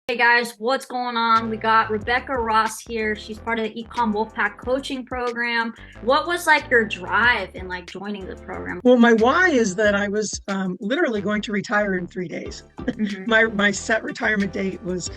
Hey guys, what's going on? We got Rebecca Ross here. She's part of the Ecom Wolfpack coaching program. What was like your drive in like joining the program? Well, my why is that I was literally going to retire in 3 days. Mhm. My set retirement date was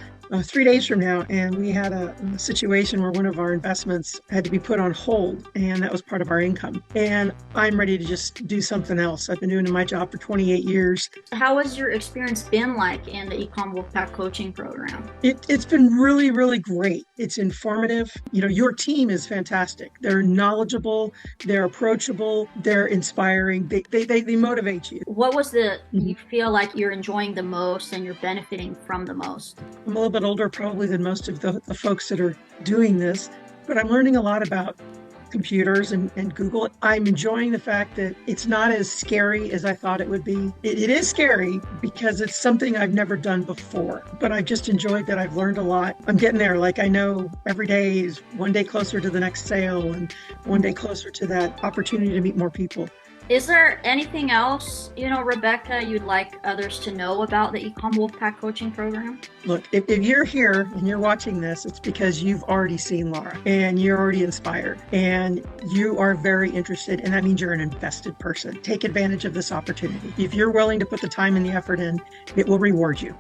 3 days from now, and we had a situation where one of our investments had to be put on hold, and that was part of our income. And I'm ready to just do something else. I've been doing my job for 28 years. How has your experience been like in the Ecom Wolfpack coaching program? It's been really, really great. It's informative. You know, your team is fantastic. They're knowledgeable, they're approachable, they're inspiring. They motivate you. What was the Mhm. you feel like you're enjoying the most and you're benefiting from the most? I'm a little bit older probably than most of the folks that are doing this, but I'm learning a lot about computers and Google. I'm enjoying the fact that it's not as scary as I thought it would be. It is scary because it's something I've never done before, but I've just enjoyed that. I've learned a lot. I'm getting there. Like I know every day is one day closer to the next sale and one day closer to that opportunity to meet more people. Is there anything else, Rebecca, you'd like others to know about the Ecom Wolfpack coaching program? Look, if you're here and you're watching this, it's because you've already seen Laura and you're already inspired and you are very interested, and that means you're an invested person. Take advantage of this opportunity. If you're willing to put the time and the effort in, it will reward you.